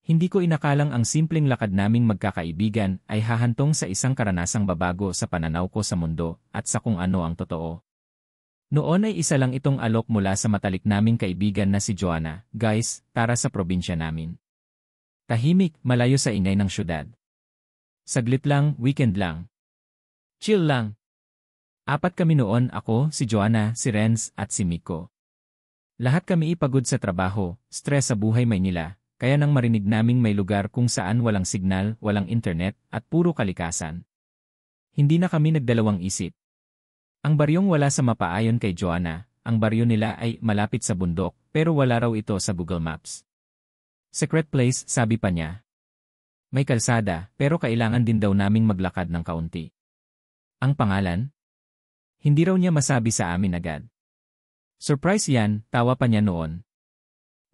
Hindi ko inakalang ang simpleng lakad naming magkakaibigan ay hahantong sa isang karanasang babago sa pananaw ko sa mundo at sa kung ano ang totoo. Noon ay isa lang itong alok mula sa matalik naming kaibigan na si Joanna. Guys, tara sa probinsya namin. Tahimik, malayo sa ingay ng syudad. Saglit lang, weekend lang. Chill lang. Apat kami noon, ako, si Joanna, si Renz, at si Miko. Lahat kami ipagod sa trabaho, stress sa buhay Maynila, kaya nang marinig naming may lugar kung saan walang signal, walang internet, at puro kalikasan. Hindi na kami nagdalawang isip. Ang baryong wala sa mapa ayon kay Joanna, ang baryo nila ay malapit sa bundok, pero wala raw ito sa Google Maps. Secret place, sabi pa niya. May kalsada, pero kailangan din daw naming maglakad ng kaunti. Ang pangalan? Hindi raw niya masabi sa amin agad. Surprise yan, tawa pa niya noon.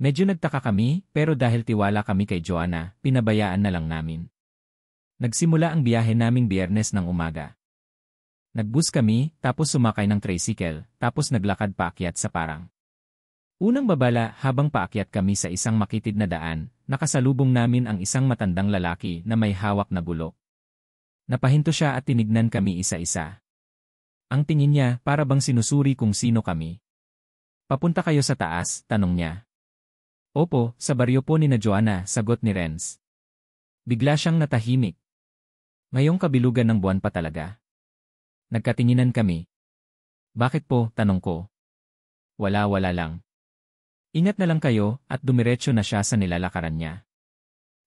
Medyo nagtaka kami, pero dahil tiwala kami kay Joanna, pinabayaan na lang namin. Nagsimula ang biyahe naming Biyernes ng umaga. Nagbus kami, tapos sumakay ng tricycle, tapos naglakad paakyat sa parang. Unang babala, habang paakyat kami sa isang makitid na daan, nakasalubong namin ang isang matandang lalaki na may hawak na bulok. Napahinto siya at tinignan kami isa-isa. Ang tingin niya, para bang sinusuri kung sino kami. Papunta kayo sa taas, tanong niya. Opo, sa baryo po ni na Joanna, sagot ni Renz. Bigla siyang natahimik. Ngayong kabilugan ng buwan pa talaga. Nagkatinginan kami. Bakit po, tanong ko. Wala lang. Ingat na lang kayo, at dumiretso na siya sa nilalakaran niya.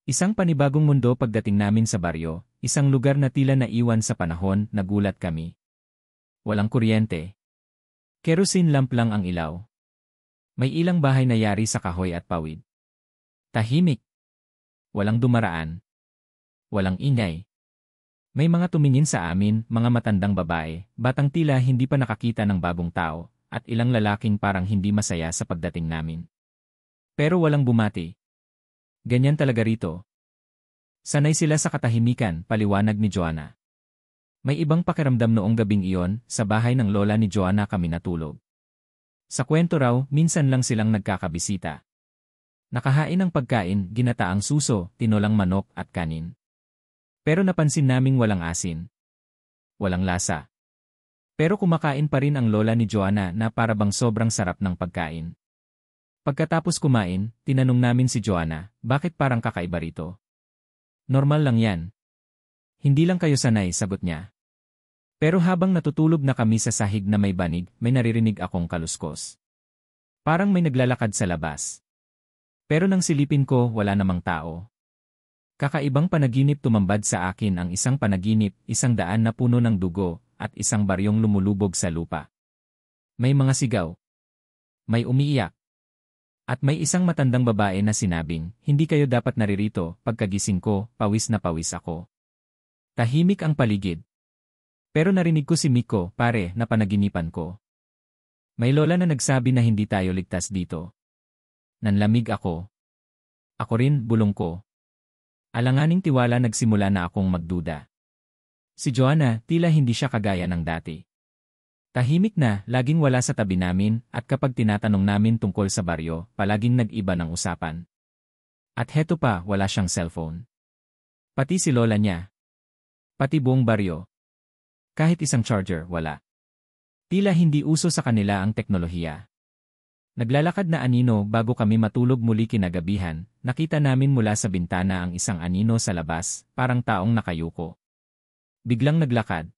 Isang panibagong mundo pagdating namin sa baryo, isang lugar na tila naiwan sa panahon, nagulat kami. Walang kuryente. Kerosene lamp lang ang ilaw. May ilang bahay na yari sa kahoy at pawid. Tahimik. Walang dumaraan. Walang ingay. May mga tumingin sa amin, mga matandang babae, batang tila hindi pa nakakita ng bagong tao, at ilang lalaking parang hindi masaya sa pagdating namin. Pero walang bumati. Ganyan talaga rito. Sanay sila sa katahimikan, paliwanag ni Joanna. May ibang pakiramdam noong gabing iyon, sa bahay ng lola ni Joanna kami natulog. Sa kwento raw, minsan lang silang nagkakabisita. Nakahain ng pagkain, ginataang suso, tinolang manok at kanin. Pero napansin naming walang asin. Walang lasa. Pero kumakain pa rin ang lola ni Joanna na parabang sobrang sarap ng pagkain. Pagkatapos kumain, tinanong namin si Joanna, bakit parang kakaiba rito? Normal lang yan. Hindi lang kayo sanay, sagot niya. Pero habang natutulog na kami sa sahig na may banig, may naririnig akong kaluskos. Parang may naglalakad sa labas. Pero nang silipin ko, wala namang tao. Kakaibang panaginip tumambad sa akin ang isang panaginip, isang daan na puno ng dugo, at isang baryong lumulubog sa lupa. May mga sigaw. May umiiyak. At may isang matandang babae na sinabing, hindi kayo dapat naririto, pagkagising ko, pawis na pawis ako. Tahimik ang paligid. Pero narinig ko si Miko, pare, na panaginipan ko. May lola na nagsabi na hindi tayo ligtas dito. Nanlamig ako. Ako rin, bulong ko. Alanganing tiwala nagsimula na akong magduda. Si Joanna, tila hindi siya kagaya ng dati. Tahimik na, laging wala sa tabi namin, at kapag tinatanong namin tungkol sa baryo, palaging nag-iba ng usapan. At heto pa, wala siyang cellphone. Pati si lola niya. Pati buong baryo. Kahit isang charger, wala. Tila hindi uso sa kanila ang teknolohiya. Naglalakad na anino bago kami matulog muli kinagabihan, nakita namin mula sa bintana ang isang anino sa labas, parang taong nakayuko. Biglang naglakad.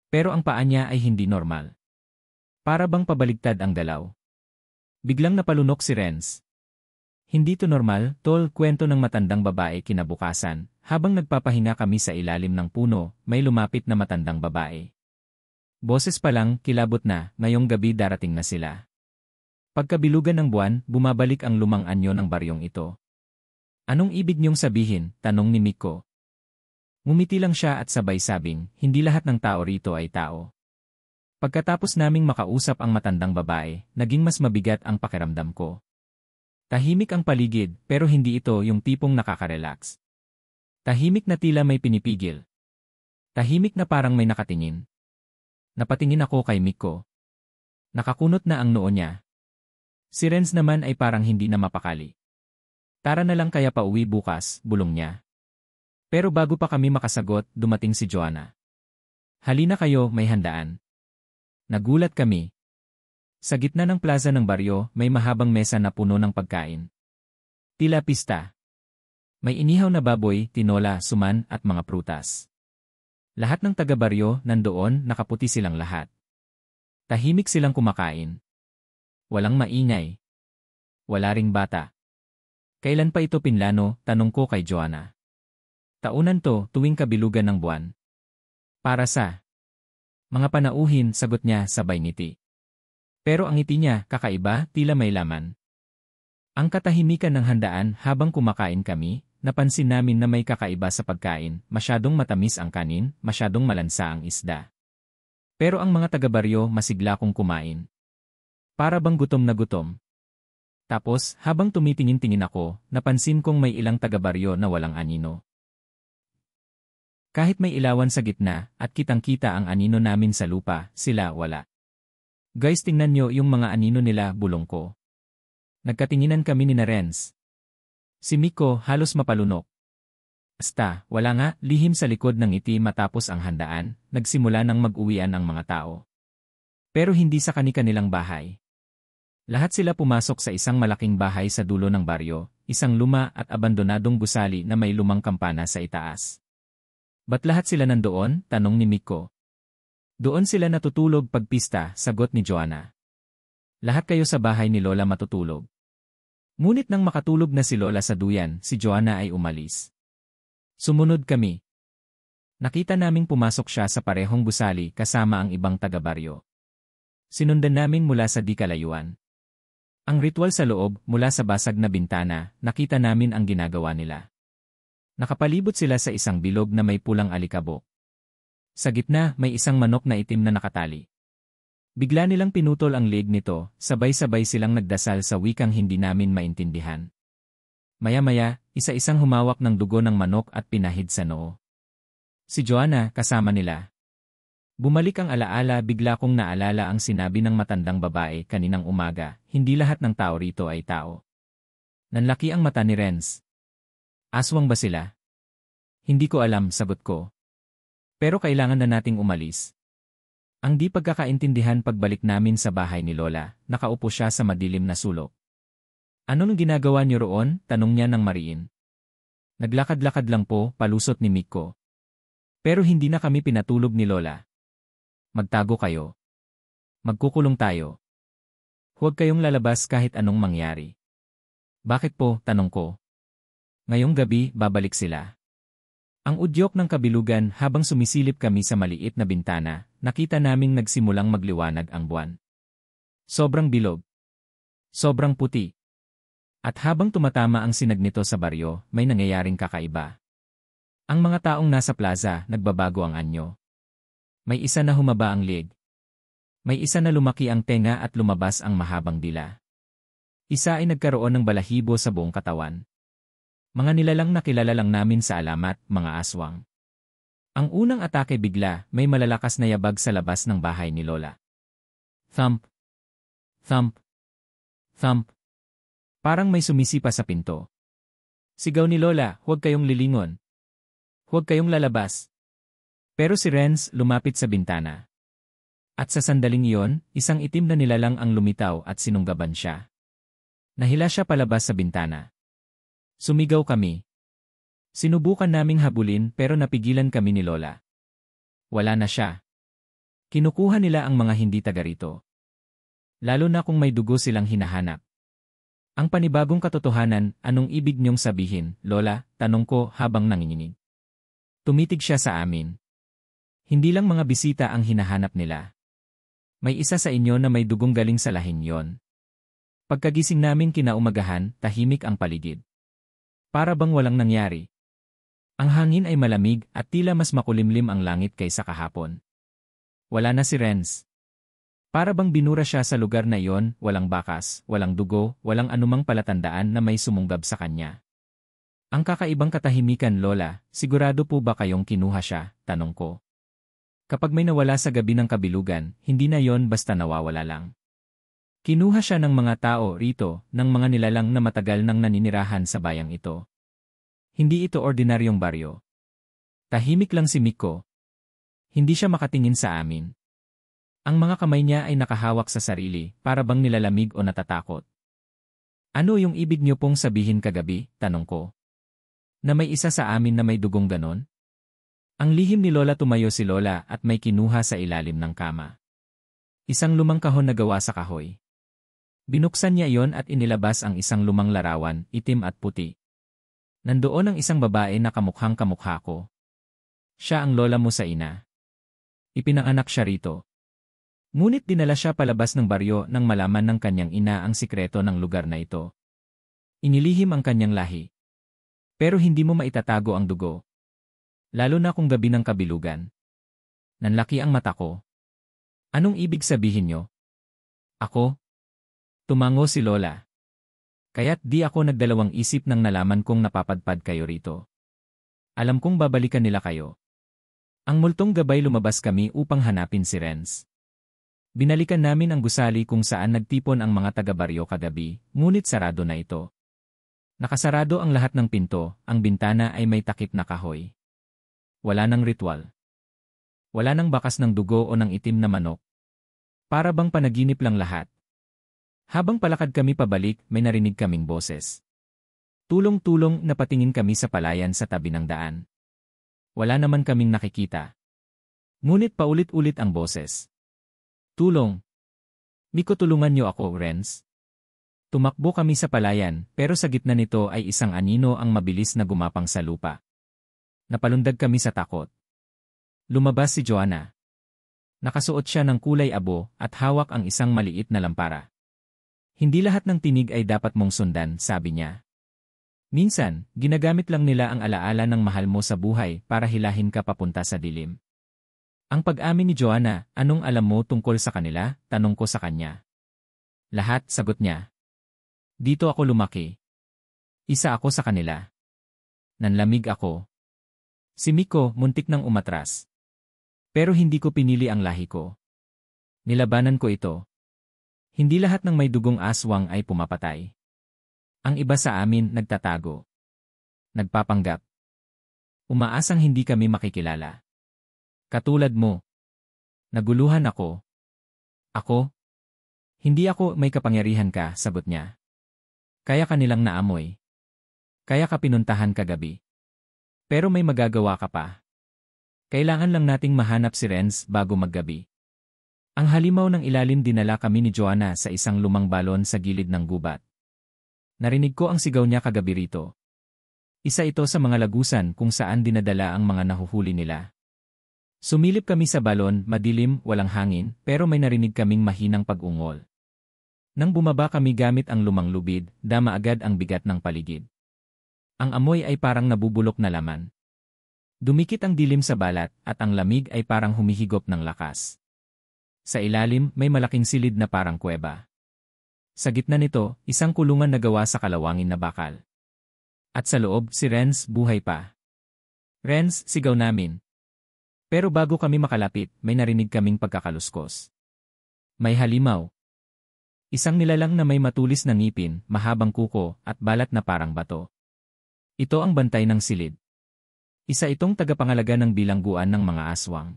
Pero ang paa niya ay hindi normal. Para bang pabaligtad ang galaw. Biglang napalunok si Renz. Hindi to normal, tol, kwento ng matandang babae kinabukasan. Habang nagpapahinga kami sa ilalim ng puno, may lumapit na matandang babae. Boses pa lang, kilabot na, ngayong gabi darating na sila. Pagkabilugan ng buwan, bumabalik ang lumang anyo ng baryong ito. Anong ibig niyong sabihin? Tanong ni Miko. Ngumiti lang siya at sabay sabing, hindi lahat ng tao rito ay tao. Pagkatapos naming makausap ang matandang babae, naging mas mabigat ang pakiramdam ko. Tahimik ang paligid, pero hindi ito yung tipong nakaka-relax. Tahimik na tila may pinipigil. Tahimik na parang may nakatingin. Napatingin ako kay Miko. Nakakunot na ang noo niya. Si Renz naman ay parang hindi na mapakali. Tara na lang kaya pauwi bukas, bulong niya. Pero bago pa kami makasagot, dumating si Joanna. Halina kayo, may handaan. Nagulat kami. Sa gitna ng plaza ng baryo, may mahabang mesa na puno ng pagkain. Tila pista. May inihaw na baboy, tinola, suman at mga prutas. Lahat ng taga-baryo nandoon, nakaputi silang lahat. Tahimik silang kumakain. Walang maingay. Wala ring bata. Kailan pa ito pinlano, tanong ko kay Joanna. Taunan to, tuwing kabilugan ng buwan. Para sa mga panauhin, sagot niya sabay ngiti. Pero ang ngiti niya, kakaiba, tila may laman. Ang katahimikan ng handaan habang kumakain kami, napansin namin na may kakaiba sa pagkain, masyadong matamis ang kanin, masyadong malansa ang isda. Pero ang mga taga-baryo masigla kong kumain. Para bang gutom na gutom. Tapos, habang tumitingin-tingin ako, napansin kong may ilang taga-baryo na walang anino. Kahit may ilawan sa gitna, at kitang-kita ang anino namin sa lupa, sila wala. Guys, tingnan nyo yung mga anino nila, bulong ko. Nagkatinginan kami ni Renz. Si Miko halos mapalunok. Basta, wala nga, lihim sa likod ng ngiti matapos ang handaan, nagsimula ng mag-uwian ang mga tao. Pero hindi sa kani-kanilang bahay. Lahat sila pumasok sa isang malaking bahay sa dulo ng baryo, isang luma at abandonadong gusali na may lumang kampana sa itaas. Ba't lahat sila nandoon? Tanong ni Miko. Doon sila natutulog pag pista, sagot ni Joanna. Lahat kayo sa bahay ni Lola matutulog. Ngunit nang makatulog na si Lola sa duyan, si Joanna ay umalis. Sumunod kami. Nakita naming pumasok siya sa parehong gusali kasama ang ibang taga-baryo. Sinundan namin mula sa di kalayuan. Ang ritual sa loob, mula sa basag na bintana, nakita namin ang ginagawa nila. Nakapalibot sila sa isang bilog na may pulang alikabok. Sa gitna, may isang manok na itim na nakatali. Bigla nilang pinutol ang leg nito, sabay-sabay silang nagdasal sa wikang hindi namin maintindihan. Maya-maya, isa-isang humawak ng dugo ng manok at pinahid sa noo. Si Joanna, kasama nila. Bumalik ang alaala, bigla kong naalala ang sinabi ng matandang babae kaninang umaga, hindi lahat ng tao rito ay tao. Nanlaki ang mata ni Renz. Aswang ba sila? Hindi ko alam, sagot ko. Pero kailangan na nating umalis. Ang di pagkakaintindihan pagbalik namin sa bahay ni Lola, nakaupo siya sa madilim na sulok. Anong ginagawa niyo roon? Tanong niya ng mariin. Naglakad-lakad lang po, palusot ni Miko. Pero hindi na kami pinatulog ni Lola. Magtago kayo. Magkukulong tayo. Huwag kayong lalabas kahit anong mangyari. Bakit po? Tanong ko. Ngayong gabi, babalik sila. Ang udyok ng kabilugan habang sumisilip kami sa maliit na bintana, nakita naming nagsimulang magliwanag ang buwan. Sobrang bilog. Sobrang puti. At habang tumatama ang sinag nito sa baryo, may nangyayaring kakaiba. Ang mga taong nasa plaza, nagbabago ang anyo. May isa na humaba ang leg. May isa na lumaki ang tenga at lumabas ang mahabang dila. Isa ay nagkaroon ng balahibo sa buong katawan. Mga nilalang na kilala lang namin sa alamat, mga aswang. Ang unang atake bigla, may malalakas na yabag sa labas ng bahay ni Lola. Thump. Thump. Thump. Parang may sumisipa sa pinto. Sigaw ni Lola, huwag kayong lilingon. Huwag kayong lalabas. Pero si Renz lumapit sa bintana. At sa sandaling iyon, isang itim na nilalang ang lumitaw at sinunggaban siya. Nahila siya palabas sa bintana. Sumigaw kami. Sinubukan naming habulin pero napigilan kami ni Lola. Wala na siya. Kinukuha nila ang mga hindi taga rito. Lalo na kung may dugo silang hinahanap. Ang panibagong katotohanan, anong ibig niyong sabihin, Lola? Tanong ko habang nanginginig. Tumitig siya sa amin. Hindi lang mga bisita ang hinahanap nila. May isa sa inyo na may dugong galing sa lahin yon. Pagkagising namin kinaumagahan, tahimik ang paligid. Para bang walang nangyari. Ang hangin ay malamig at tila mas makulimlim ang langit kaysa kahapon. Wala na si Renz. Para bang binura siya sa lugar na iyon, walang bakas, walang dugo, walang anumang palatandaan na may sumunggab sa kanya. Ang kakaibang katahimikan, Lola, sigurado po ba kayong kinuha siya? Tanong ko. Kapag may nawala sa gabi ng kabilugan, hindi na yon basta nawawala lang. Kinuha siya ng mga tao rito, ng mga nilalang na matagal nang naninirahan sa bayang ito. Hindi ito ordinaryong baryo. Tahimik lang si Miko. Hindi siya makatingin sa amin. Ang mga kamay niya ay nakahawak sa sarili, para bang nilalamig o natatakot. Ano yung ibig niyo pong sabihin kagabi? Tanong ko. Na may isa sa amin na may dugong ganon? Ang lihim ni Lola, tumayo si Lola at may kinuha sa ilalim ng kama. Isang lumang kahon na gawa sa kahoy. Binuksan niya iyon at inilabas ang isang lumang larawan, itim at puti. Nandoon ang isang babae na kamukhang kamukha ko. Siya ang lola mo sa ina. Ipinanganak siya rito. Ngunit dinala siya palabas ng baryo nang malaman ng kanyang ina ang sikreto ng lugar na ito. Inilihim ang kanyang lahi. Pero hindi mo maitatago ang dugo. Lalo na kung gabi ng kabilugan. Nanlaki ang mata ko. Anong ibig sabihin niyo? Ako? Tumango si Lola. Kaya't di ako nagdalawang isip nang nalaman kong napapadpad kayo rito. Alam kong babalikan nila kayo. Ang multong gabay lumabas kami upang hanapin si Renz. Binalikan namin ang gusali kung saan nagtipon ang mga taga-baryo kagabi, ngunit sarado na ito. Nakasarado ang lahat ng pinto, ang bintana ay may takip na kahoy. Wala nang ritual. Wala nang bakas ng dugo o ng itim na manok. Para bang panaginip lang lahat. Habang palakad kami pabalik, may narinig kaming boses. Tulong-tulong napatingin kami sa palayan sa tabi ng daan. Wala naman kaming nakikita. Ngunit paulit-ulit ang boses. Tulong. Miko, tulungan niyo ako, Renz. Tumakbo kami sa palayan, pero sa gitna nito ay isang anino ang mabilis na gumapang sa lupa. Napalundag kami sa takot. Lumabas si Joanna. Nakasuot siya ng kulay abo at hawak ang isang maliit na lampara. Hindi lahat ng tinig ay dapat mong sundan, sabi niya. Minsan, ginagamit lang nila ang alaala ng mahal mo sa buhay para hilahin ka papunta sa dilim. Ang pag-amin ni Joanna, anong alam mo tungkol sa kanila? Tanong ko sa kanya. Lahat, sagot niya. Dito ako lumaki. Isa ako sa kanila. Nanlamig ako. Si Miko, muntik nang umatras. Pero hindi ko pinili ang lahi ko. Nilabanan ko ito. Hindi lahat ng may dugong aswang ay pumapatay. Ang iba sa amin nagtatago. Nagpapanggap. Umaasang hindi kami makikilala. Katulad mo. Naguluhan ako. Ako? Hindi ako may kapangyarihan ka, sagot niya. Kaya ka nilang naamoy. Kaya ka pinuntahan kagabi. Pero may magagawa ka pa. Kailangan lang nating mahanap si Renz bago maggabi. Ang halimaw ng ilalim, dinala kami ni Joanna sa isang lumang balon sa gilid ng gubat. Narinig ko ang sigaw niya kagabi rito. Isa ito sa mga lagusan kung saan dinadala ang mga nahuhuli nila. Sumilip kami sa balon, madilim, walang hangin, pero may narinig kaming mahinang pag-ungol. Nang bumaba kami gamit ang lumang lubid, dama agad ang bigat ng paligid. Ang amoy ay parang nabubulok na laman. Dumikit ang dilim sa balat at ang lamig ay parang humihigop ng lakas. Sa ilalim, may malaking silid na parang kuweba. Sa gitna nito, isang kulungan na gawa sa kalawangin na bakal. At sa loob, si Renz, buhay pa. Renz, sigaw namin. Pero bago kami makalapit, may narinig kaming pagkakaluskos. May halimaw. Isang nilalang na may matulis na ngipin, mahabang kuko, at balat na parang bato. Ito ang bantay ng silid. Isa itong tagapangalaga ng bilangguan ng mga aswang.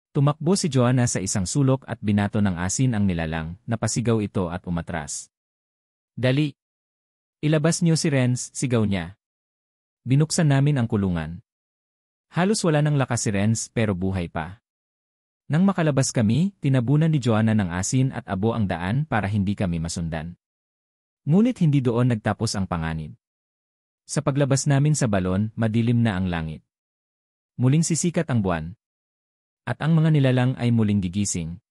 Tumakbo si Joanna sa isang sulok at binato ng asin ang nilalang, napasigaw ito at umatras. Dali! Ilabas niyo si Renz, sigaw niya. Binuksan namin ang kulungan. Halos wala ng lakas si Renz pero buhay pa. Nang makalabas kami, tinabunan ni Joanna ng asin at abo ang daan para hindi kami masundan. Ngunit hindi doon nagtapos ang panganib. Sa paglabas namin sa balon, madilim na ang langit. Muling sisikat ang buwan. At ang mga nilalang ay muling gigising.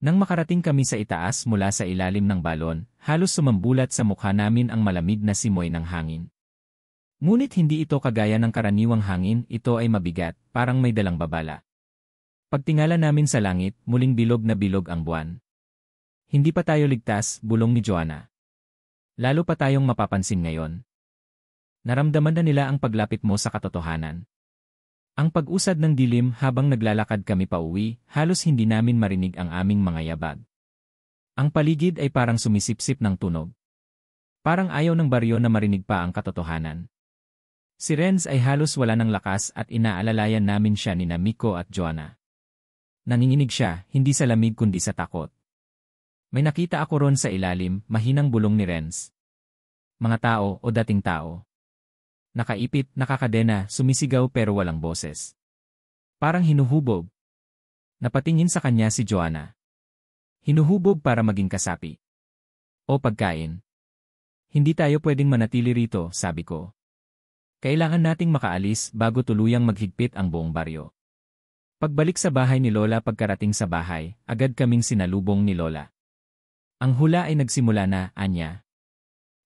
Nang makarating kami sa itaas mula sa ilalim ng balon, halos sumambulat sa mukha namin ang malamig na simoy ng hangin. Ngunit hindi ito kagaya ng karaniwang hangin, ito ay mabigat, parang may dalang babala. Pagtingala namin sa langit, muling bilog na bilog ang buwan. Hindi pa tayo ligtas, bulong ni Joanna. Lalo pa tayong mapapansin ngayon. Naramdaman na nila ang paglapit mo sa katotohanan. Ang pag-usad ng dilim habang naglalakad kami pauwi, halos hindi namin marinig ang aming mga yabag. Ang paligid ay parang sumisipsip ng tunog. Parang ayaw ng baryo na marinig pa ang katotohanan. Si Renz ay halos wala ng lakas at inaalalayan namin siya ni Miko at Joanna. Nanginginig siya, hindi sa lamig kundi sa takot. May nakita ako ron sa ilalim, mahinang bulong ni Renz. Mga tao o dating tao. Nakaipit, nakakadena, sumisigaw pero walang boses. Parang hinuhubog. Napatingin sa kanya si Joanna. Hinuhubog para maging kasapi. O pagkain. Hindi tayo pwedeng manatili rito, sabi ko. Kailangan nating makaalis bago tuluyang maghigpit ang buong baryo. Pagbalik sa bahay ni Lola pagkarating sa bahay, agad kaming sinalubong ni Lola. Ang hula ay nagsimula na, anya.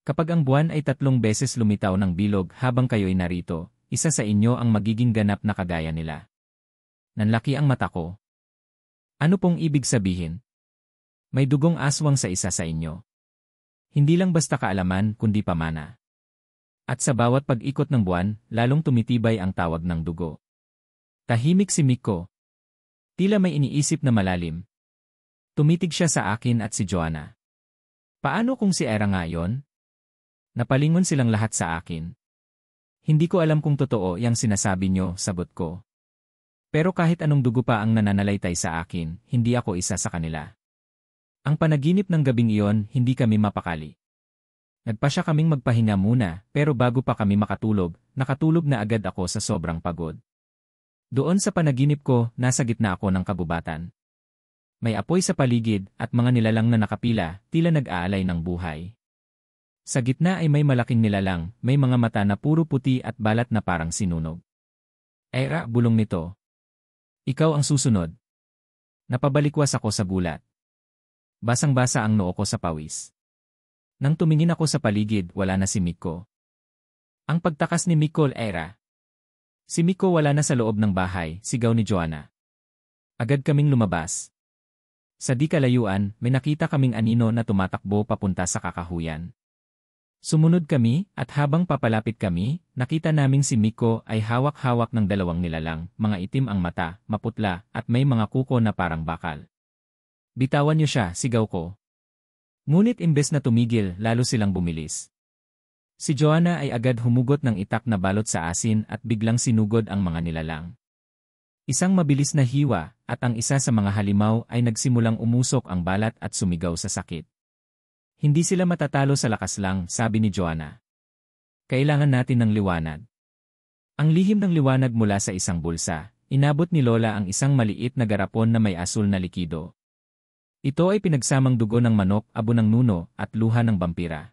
Kapag ang buwan ay 3 beses lumitaw ng bilog habang kayo'y narito, isa sa inyo ang magiging ganap na kagaya nila. Nanlaki ang mata ko. Ano pong ibig sabihin? May dugong aswang sa isa sa inyo. Hindi lang basta kaalaman kundi pamana. At sa bawat pag-ikot ng buwan, lalong tumitibay ang tawag ng dugo. Tahimik si Miko. Tila may iniisip na malalim. Tumitig siya sa akin at si Joanna. Paano kung si Era nga yon? Napalingon silang lahat sa akin. Hindi ko alam kung totoo yang sinasabi nyo, sagot ko. Pero kahit anong dugo pa ang nananalaytay sa akin, hindi ako isa sa kanila. Ang panaginip ng gabing iyon, hindi kami mapakali. Nagpasya kaming magpahinga muna, pero bago pa kami nakatulog na agad ako sa sobrang pagod. Doon sa panaginip ko, nasa gitna ako ng kabubatan. May apoy sa paligid at mga nilalang na nakapila, tila nag-aalay ng buhay. Sa gitna ay may malaking nilalang, may mga mata na puro puti at balat na parang sinunog. Era, bulong nito. Ikaw ang susunod. Napabalikwas ako sa gulat. Basang-basa ang noo ko sa pawis. Nang tumingin ako sa paligid, wala na si Miko. Ang pagtakas ni Miko, Era. Si Miko wala na sa loob ng bahay, sigaw ni Joanna. Agad kaming lumabas. Sa di kalayuan, may nakita kaming anino na tumatakbo papunta sa kakahuyan. Sumunod kami, at habang papalapit kami, nakita naming si Miko ay hawak-hawak ng 2 nilalang, mga itim ang mata, maputla, at may mga kuko na parang bakal. Bitawan niyo siya, sigaw ko. Ngunit imbes na tumigil, lalo silang bumilis. Si Joanna ay agad humugot ng itak na balot sa asin at biglang sinugod ang mga nilalang. Isang mabilis na hiwa, at ang isa sa mga halimaw ay nagsimulang umusok ang balat at sumigaw sa sakit. Hindi sila matatalo sa lakas lang, sabi ni Joanna. Kailangan natin ng liwanag. Ang lihim ng liwanag mula sa isang bulsa, inabot ni Lola ang isang maliit na garapon na may asul na likido. Ito ay pinagsamang dugo ng manok, abo ng nuno, at luha ng bampira.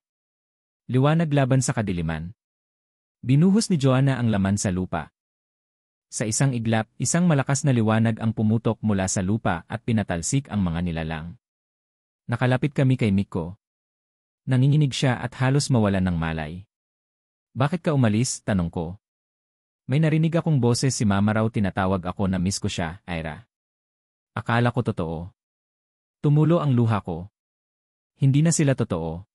Liwanag laban sa kadiliman. Binuhos ni Joanna ang laman sa lupa. Sa isang iglap, isang malakas na liwanag ang pumutok mula sa lupa at pinatalsik ang mga nilalang. Nakalapit kami kay Miko. Nanginginig siya at halos mawalan ng malay. Bakit ka umalis? Tanong ko. May narinig akong boses si Mama raw tinatawag ako na miss ko siya, Ira. Akala ko totoo. Tumulo ang luha ko. Hindi na sila totoo.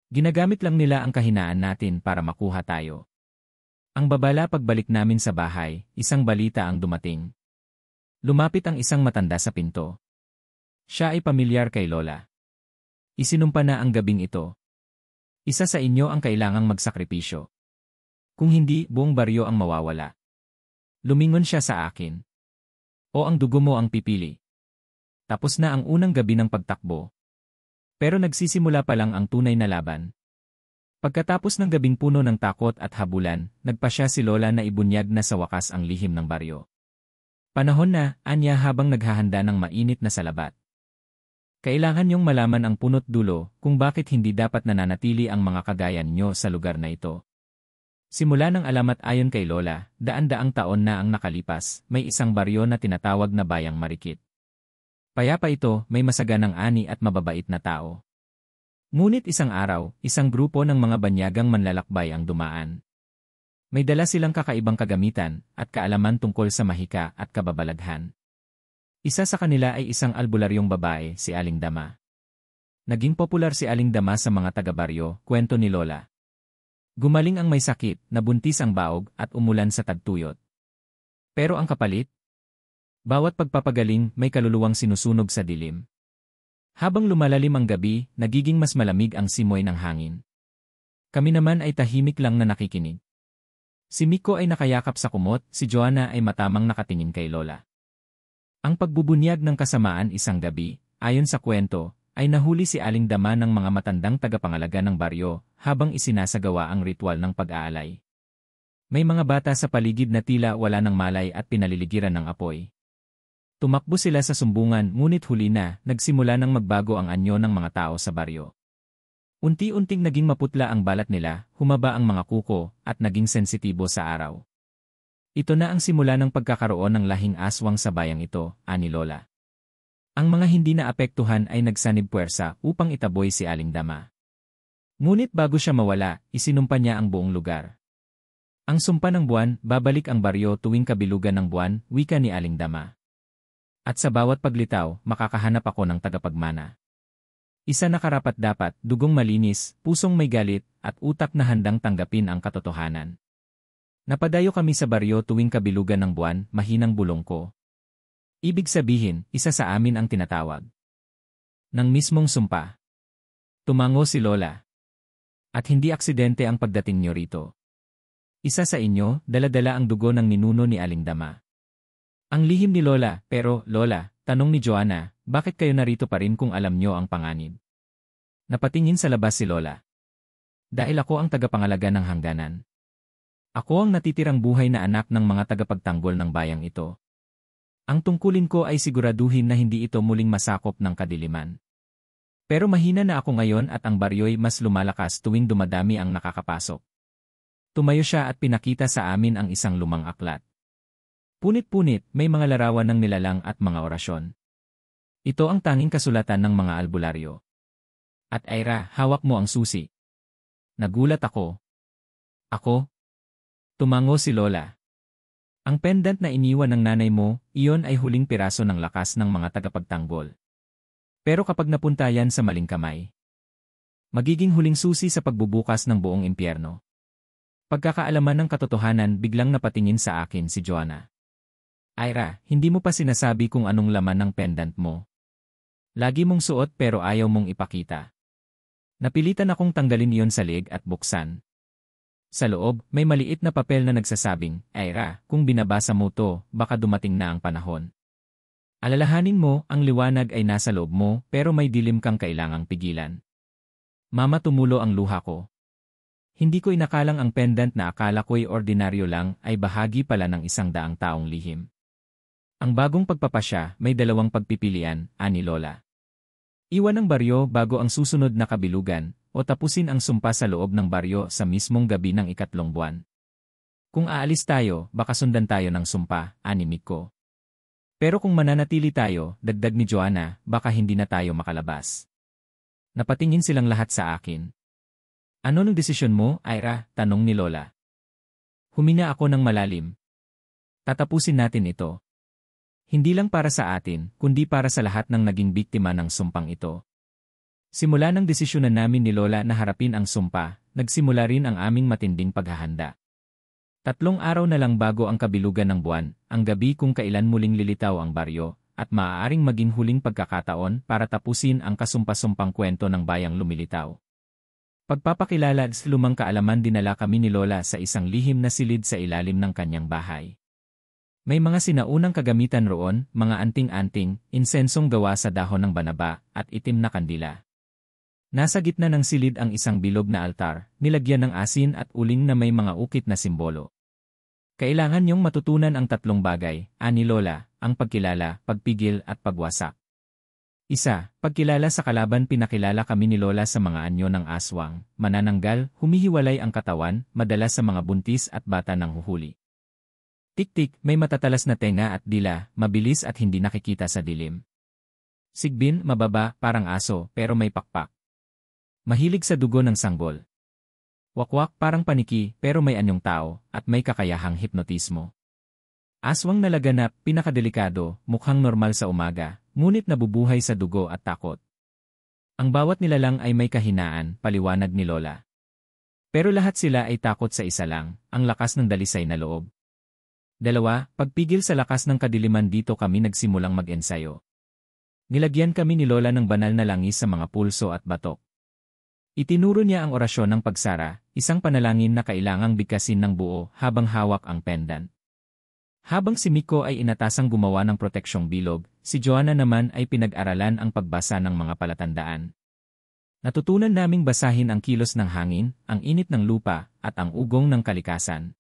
Ginagamit lang nila ang kahinaan natin para makuha tayo. Ang babala pagbalik namin sa bahay, isang balita ang dumating. Lumapit ang isang matanda sa pinto. Siya ay pamilyar kay Lola. Isinumpa na ang gabing ito. Isa sa inyo ang kailangang magsakripisyo. Kung hindi, buong baryo ang mawawala. Lumingon siya sa akin. O ang dugo mo ang pipili. Tapos na ang unang gabi ng pagtakbo. Pero nagsisimula pa lang ang tunay na laban. Pagkatapos ng gabing puno ng takot at habulan, nagpasya si Lola na ibunyag na sa wakas ang lihim ng baryo. Panahon na, anya habang naghahanda ng mainit na salabat. Kailangan niyong malaman ang punot dulo kung bakit hindi dapat nananatili ang mga kagayan niyo sa lugar na ito. Simula ng alamat ayon kay Lola, daan-daang taon na ang nakalipas, may isang baryo na tinatawag na Bayang Marikit. Payapa ito, may masaganang ani at mababait na tao. Ngunit isang araw, isang grupo ng mga banyagang manlalakbay ang dumaan. May dala silang kakaibang kagamitan at kaalaman tungkol sa mahika at kababalaghan. Isa sa kanila ay isang albularyong babae, si Aling Dama. Naging popular si Aling Dama sa mga taga-baryo, kwento ni Lola. Gumaling ang may sakit, nabuntis ang baog at umulan sa tagtuyot. Pero ang kapalit? Bawat pagpapagaling may kaluluwang sinusunog sa dilim. Habang lumalalim ang gabi, nagiging mas malamig ang simoy ng hangin. Kami naman ay tahimik lang na nakikinig. Si Miko ay nakayakap sa kumot, si Joanna ay matamang nakatingin kay Lola. Ang pagbubunyag ng kasamaan isang gabi, ayon sa kwento, ay nahuli si Aling Dama ng mga matandang tagapangalaga ng baryo habang isinasagawa ang ritual ng pag-aalay. May mga bata sa paligid na tila wala ng malay at pinaliligiran ng apoy. Tumakbo sila sa sumbungan ngunit huli na, nagsimula ng magbago ang anyo ng mga tao sa baryo. Unti-unting naging maputla ang balat nila, humaba ang mga kuko, at naging sensitibo sa araw. Ito na ang simula ng pagkakaroon ng lahing aswang sa bayang ito, ani Lola. Ang mga hindi naapektuhan ay nagsanib puwersa upang itaboy si Aling Dama. Ngunit bago siya mawala, isinumpa niya ang buong lugar. Ang sumpa ng buwan, babalik ang baryo tuwing kabilugan ng buwan, wika ni Aling Dama. At sa bawat paglitaw, makakahanap ako ng tagapagmana. Isa na karapat-dapat, dugong malinis, pusong may galit, at utak na handang tanggapin ang katotohanan. Napadayo kami sa baryo tuwing kabilugan ng buwan, mahinang bulong ko. Ibig sabihin, isa sa amin ang tinatawag. Nang mismong sumpa. Tumango si Lola. At hindi aksidente ang pagdating niyo rito. Isa sa inyo, dala-dala ang dugo ng ninuno ni Aling Dama. Ang lihim ni Lola, pero, Lola, tanong ni Joanna, bakit kayo narito pa rin kung alam nyo ang panganib? Napatingin sa labas si Lola. Dahil ako ang tagapangalaga ng hangganan. Ako ang natitirang buhay na anak ng mga tagapagtanggol ng bayang ito. Ang tungkulin ko ay siguraduhin na hindi ito muling masakop ng kadiliman. Pero mahina na ako ngayon at ang baryo'y mas lumalakas tuwing dumadami ang nakakapasok. Tumayo siya at pinakita sa amin ang isang lumang aklat. Punit-punit, may mga larawan ng nilalang at mga orasyon. Ito ang tanging kasulatan ng mga albularyo. At Ira, hawak mo ang susi. Nagulat ako. Ako? Tumango si Lola. Ang pendant na iniwan ng nanay mo, iyon ay huling piraso ng lakas ng mga tagapagtanggol. Pero kapag napunta yan sa maling kamay, magiging huling susi sa pagbubukas ng buong impyerno. Pagkakaalaman ng katotohanan, biglang napatingin sa akin si Joanna. Ira, hindi mo pa sinasabi kung anong laman ng pendant mo. Lagi mong suot pero ayaw mong ipakita. Napilitan akong tanggalin iyon sa leg at buksan. Sa loob, may maliit na papel na nagsasabing, Ira, kung binabasa mo to, baka dumating na ang panahon. Alalahanin mo, ang liwanag ay nasa loob mo, pero may dilim kang kailangang pigilan. Mama, tumulo ang luha ko. Hindi ko inakalang ang pendant na akala ko'y ordinaryo lang ay bahagi pala ng 100 taong lihim. Ang bagong pagpapasya, may 2 pagpipilian, ani Lola. Iwan ang baryo bago ang susunod na kabilugan, o tapusin ang sumpa sa loob ng baryo sa mismong gabi ng 3 buwan. Kung aalis tayo, baka sundan tayo ng sumpa, ani Miko. Pero kung mananatili tayo, dagdag ni Joanna, baka hindi na tayo makalabas. Napatingin silang lahat sa akin. Ano nung desisyon mo, Ira? Tanong ni Lola. Huminga ako ng malalim. Tatapusin natin ito. Hindi lang para sa atin, kundi para sa lahat ng naging biktima ng sumpang ito. Simula ng desisyonan namin ni Lola na harapin ang sumpa, nagsimula rin ang aming matinding paghahanda. 3 araw na lang bago ang kabilugan ng buwan, ang gabi kung kailan muling lilitaw ang baryo, at maaaring maging huling pagkakataon para tapusin ang kasumpa-sumpang kwento ng bayang lumilitaw. Pagpapakilala sa lumang kaalaman, dinala kami ni Lola sa isang lihim na silid sa ilalim ng kanyang bahay. May mga sinaunang kagamitan roon, mga anting-anting, insensong gawa sa dahon ng banaba, at itim na kandila. Nasa gitna ng silid ang isang bilog na altar, nilagyan ng asin at uling na may mga ukit na simbolo. Kailangan niyong matutunan ang 3 bagay, ani Lola, ang pagkilala, pagpigil at pagwasak. 1. Pagkilala sa kalaban. Pinakilala kami ni Lola sa mga anyo ng aswang, manananggal, humihiwalay ang katawan, madalas sa mga buntis at bata ng huhuli. Tik-tik, may matatalas na tenga at dila, mabilis at hindi nakikita sa dilim. Sigbin, mababa, parang aso, pero may pakpak. Mahilig sa dugo ng sanggol. Wakwak, parang paniki, pero may anyong tao, at may kakayahang hipnotismo. Aswang na laganap, pinakadelikado, mukhang normal sa umaga, ngunit nabubuhay sa dugo at takot. Ang bawat nilalang ay may kahinaan, paliwanag ni Lola. Pero lahat sila ay takot sa isa lang, ang lakas ng dalisay na loob. 2. Pagpigil sa lakas ng kadiliman. Dito kami nagsimulang mag-ensayo. Nilagyan kami ni Lola ng banal na langis sa mga pulso at batok. Itinuro niya ang orasyon ng pagsara, isang panalangin na kailangang bigkasin ng buo habang hawak ang pendant. Habang si Miko ay inatasang gumawa ng proteksyong bilog, si Joanna naman ay pinag-aralan ang pagbasa ng mga palatandaan. Natutunan naming basahin ang kilos ng hangin, ang init ng lupa, at ang ugong ng kalikasan.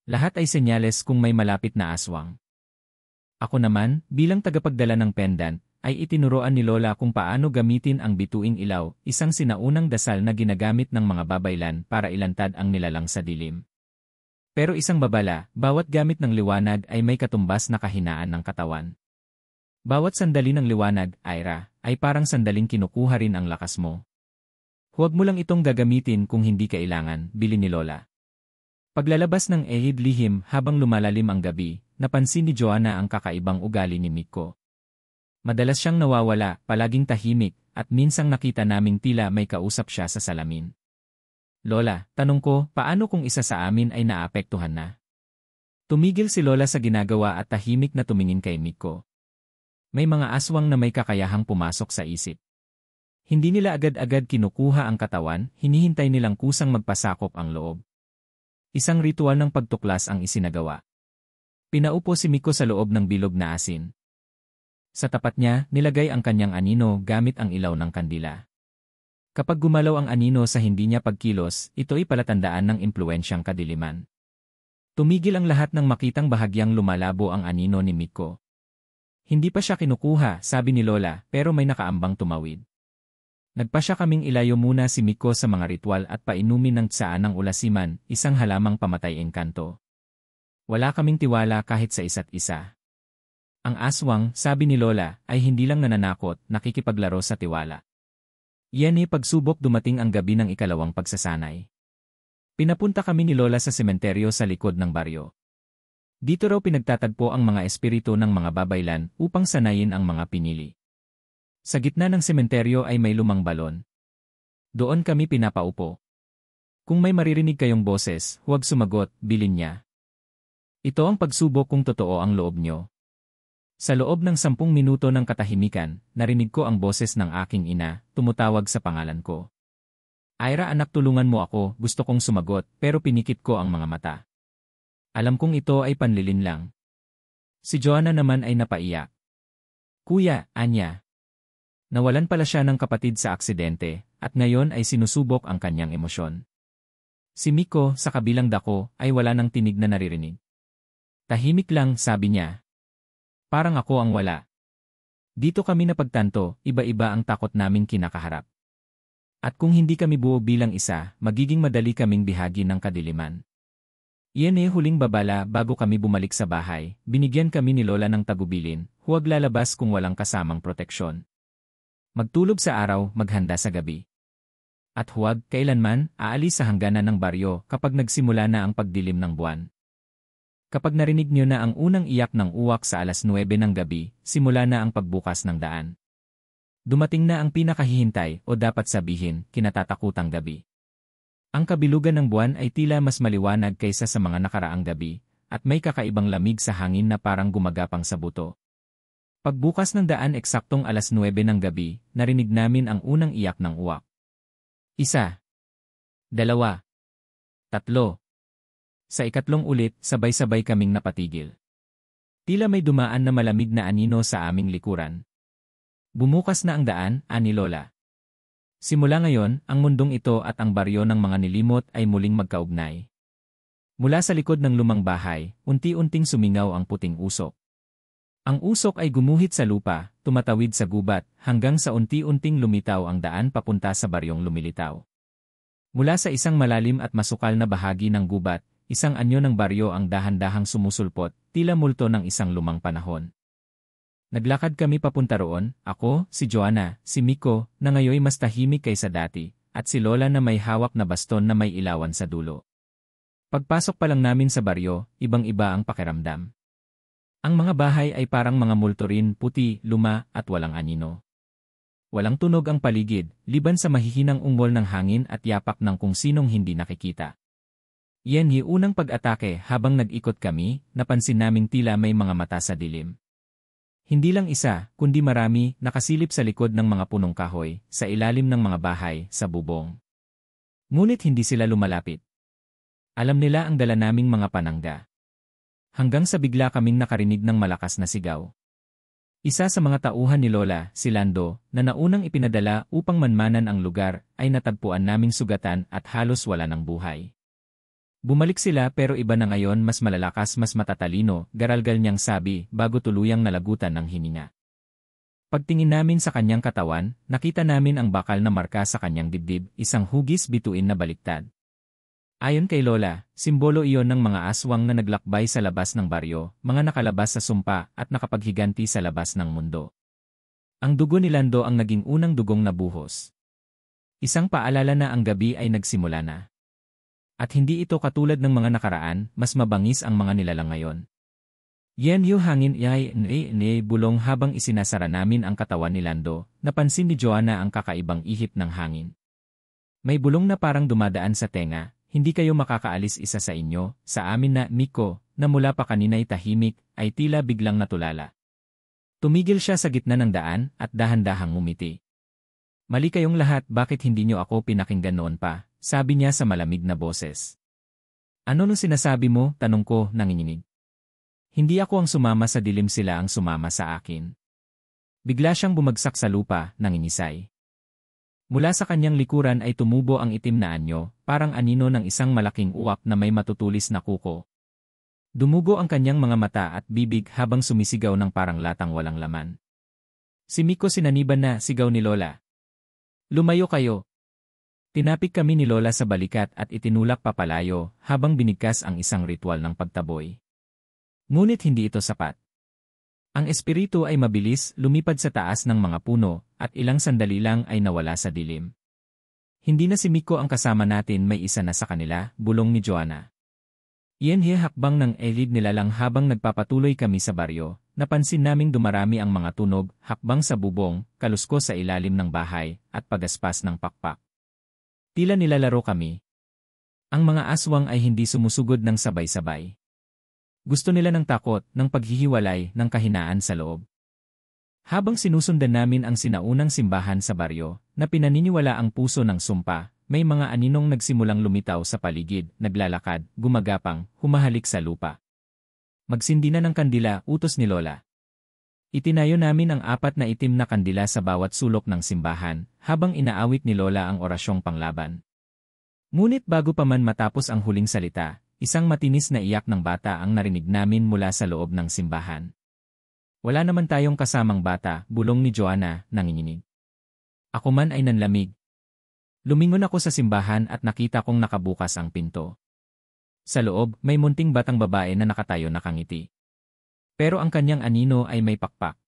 Lahat ay senyales kung may malapit na aswang. Ako naman, bilang tagapagdala ng pendant, ay itinuroan ni Lola kung paano gamitin ang bituing ilaw, isang sinaunang dasal na ginagamit ng mga babaylan para ilantad ang nilalang sa dilim. Pero isang babala, bawat gamit ng liwanag ay may katumbas na kahinaan ng katawan. Bawat sandali ng liwanag, Ira, ay parang sandaling kinukuha rin ang lakas mo. Huwag mo lang itong gagamitin kung hindi kailangan, bilin ni Lola. Paglalabas ng ehid lihim habang lumalalim ang gabi, napansin ni Joanna ang kakaibang ugali ni Miko. Madalas siyang nawawala, palaging tahimik, at minsang nakita naming tila may kausap siya sa salamin. Lola, tanong ko, paano kung isa sa amin ay naapektuhan na? Tumigil si Lola sa ginagawa at tahimik na tumingin kay Miko. May mga aswang na may kakayahang pumasok sa isip. Hindi nila agad-agad kinukuha ang katawan, hinihintay nilang kusang magpasakop ang loob. Isang ritual ng pagtuklas ang isinagawa. Pinaupo si Miko sa loob ng bilog na asin. Sa tapat niya, nilagay ang kanyang anino gamit ang ilaw ng kandila. Kapag gumalaw ang anino sa hindi niya pagkilos, ito'y palatandaan ng impluensyang kadiliman. Tumigil ang lahat nang makitang bahagyang lumalabo ang anino ni Miko. Hindi pa siya kinukuha, sabi ni Lola, pero may nakaambang tumawid. Nagpa siya kaming ilayo muna si Miko sa mga ritual at painumin ng tsaan ng ulasiman, isang halamang pamatay engkanto. Wala kaming tiwala kahit sa isa't isa. Ang aswang, sabi ni Lola, ay hindi lang nananakot, nakikipaglaro sa tiwala. Iyan pagsubok dumating ang gabi ng ikalawang pagsasanay. Pinapunta kami ni Lola sa sementeryo sa likod ng baryo. Dito raw pinagtatagpo ang mga espiritu ng mga babaylan upang sanayin ang mga pinili. Sa gitna ng sementeryo ay may lumang balon. Doon kami pinapaupo. Kung may maririnig kayong boses, huwag sumagot, bilin niya. Ito ang pagsubok kung totoo ang loob nyo. Sa loob ng 10 minuto ng katahimikan, narinig ko ang boses ng aking ina, tumutawag sa pangalan ko. Ira, anak, tulungan mo ako, gusto kong sumagot, pero pinikit ko ang mga mata. Alam kong ito ay panlilin lang. Si Joanna naman ay napaiyak. Kuya, Anya. Nawalan pala siya ng kapatid sa aksidente, at ngayon ay sinusubok ang kanyang emosyon. Si Miko, sa kabilang dako, ay wala nang tinig na naririnig. Tahimik lang, sabi niya. Parang ako ang wala. Dito kami napagtanto, iba-iba ang takot naming kinakaharap. At kung hindi kami buo bilang isa, magiging madali kaming bihagi ng kadiliman. Iyan huling babala bago kami bumalik sa bahay, binigyan kami ni Lola ng tagubilin, huwag lalabas kung walang kasamang proteksyon. Magtulog sa araw, maghanda sa gabi. At huwag, kailanman, aalis sa hangganan ng baryo kapag nagsimula na ang pagdilim ng buwan. Kapag narinig niyo na ang unang iyak ng uwak sa 9:00 ng gabi, simula na ang pagbukas ng daan. Dumating na ang pinakahihintay o dapat sabihin, kinatatakutang gabi. Ang kabilugan ng buwan ay tila mas maliwanag kaysa sa mga nakaraang gabi, at may kakaibang lamig sa hangin na parang gumagapang sa buto. Pagbukas ng daan eksaktong 9:00 ng gabi, narinig namin ang unang iyak ng uwak. 1, 2, 3. Sa ikatlong ulit, sabay-sabay kaming napatigil. Tila may dumaan na malamig na anino sa aming likuran. Bumukas na ang daan, ani Lola. Simula ngayon, ang mundong ito at ang baryo ng mga nilimot ay muling magkaugnay. Mula sa likod ng lumang bahay, unti-unting sumingaw ang puting usok. Ang usok ay gumuhit sa lupa, tumatawid sa gubat, hanggang sa unti-unting lumitaw ang daan papunta sa baryong lumilitaw. Mula sa isang malalim at masukal na bahagi ng gubat, isang anyo ng baryo ang dahan-dahang sumusulpot, tila multo ng isang lumang panahon. Naglakad kami papunta roon, ako, si Joanna, si Miko, na ngayoy mas tahimik kaysa dati, at si Lola na may hawak na baston na may ilawan sa dulo. Pagpasok pa lang namin sa baryo, ibang-iba ang pakiramdam. Ang mga bahay ay parang mga multo rin, puti, luma, at walang anino. Walang tunog ang paligid, liban sa mahihinang ungol ng hangin at yapak ng kung sinong hindi nakikita. Iyan unang pag-atake habang nag-ikot kami, napansin naming tila may mga mata sa dilim. Hindi lang isa, kundi marami, nakasilip sa likod ng mga punong kahoy, sa ilalim ng mga bahay, sa bubong. Ngunit hindi sila lumalapit. Alam nila ang dala naming mga panangga. Hanggang sa bigla kaming nakarinig ng malakas na sigaw. Isa sa mga tauhan ni Lola, si Lando, na naunang ipinadala upang manmanan ang lugar, ay natagpuan naming sugatan at halos wala ng buhay. Bumalik sila pero iba na ngayon, mas malalakas, mas matatalino, garalgal niyang sabi bago tuluyang nalagutan ng hininga. Pagtingin namin sa kanyang katawan, nakita namin ang bakal na marka sa kanyang dibdib, isang hugis bituin na baliktad. Ayon kay Lola, simbolo iyon ng mga aswang na naglakbay sa labas ng baryo, mga nakalabas sa sumpa at nakapaghiganti sa labas ng mundo. Ang dugo ni Lando ang naging unang dugong nabuhos. Isang paalala na ang gabi ay nagsimula na. At hindi ito katulad ng mga nakaraan, mas mabangis ang mga nilalang ngayon. Yan yung hangin bulong habang isinasara namin ang katawan ni Lando, napansin ni Joanna ang kakaibang ihip ng hangin. May bulong na parang dumadaan sa tenga, hindi kayo makakaalis isa sa inyo, sa amin na Miko, na mula pa kanina'y tahimik, ay tila biglang natulala. Tumigil siya sa gitna ng daan at dahan-dahang ngumiti. Mali kayong lahat, bakit hindi niyo ako pinakinggan noon pa? Sabi niya sa malamig na boses. Ano nung sinasabi mo? Tanong ko, nanginginig. Hindi ako ang sumama sa dilim, sila ang sumama sa akin. Bigla siyang bumagsak sa lupa, nangingisay. Mula sa kanyang likuran ay tumubo ang itim na anyo, parang anino ng isang malaking uwak na may matutulis na kuko. Dumugo ang kanyang mga mata at bibig habang sumisigaw ng parang latang walang laman. Si Miko, sinaniban na, sigaw ni Lola. Lumayo kayo. Tinapik kami ni Lola sa balikat at itinulak papalayo habang binigkas ang isang ritual ng pagtaboy. Ngunit hindi ito sapat. Ang espiritu ay mabilis, lumipad sa taas ng mga puno at ilang sandali lang ay nawala sa dilim. Hindi na si Miko ang kasama natin, may isa na sa kanila, bulong ni Joanna. Iyan hakbang ng elid nila lang habang nagpapatuloy kami sa baryo, napansin naming dumarami ang mga tunog, hakbang sa bubong, kaluskos sa ilalim ng bahay, at pagaspas ng pakpak. Tila nilalaro kami. Ang mga aswang ay hindi sumusugod ng sabay-sabay. Gusto nila ng takot, ng paghihiwalay, ng kahinaan sa loob. Habang sinusundan namin ang sinaunang simbahan sa baryo, na pinaniniwala ang puso ng sumpa, may mga aninong nagsimulang lumitaw sa paligid, naglalakad, gumagapang, humahalik sa lupa. Magsindi na ng kandila, utos ni Lola. Itinayo namin ang 4 na itim na kandila sa bawat sulok ng simbahan, habang inaawit ni Lola ang orasyong panglaban. Ngunit bago pa man matapos ang huling salita, isang matinis na iyak ng bata ang narinig namin mula sa loob ng simbahan. Wala naman tayong kasamang bata, bulong ni Joanna, nanginginig. Ako man ay nanlamig. Lumingon ako sa simbahan at nakita kong nakabukas ang pinto. Sa loob, may munting batang babae na nakatayo nakangiti. Pero ang kanyang anino ay may pakpak.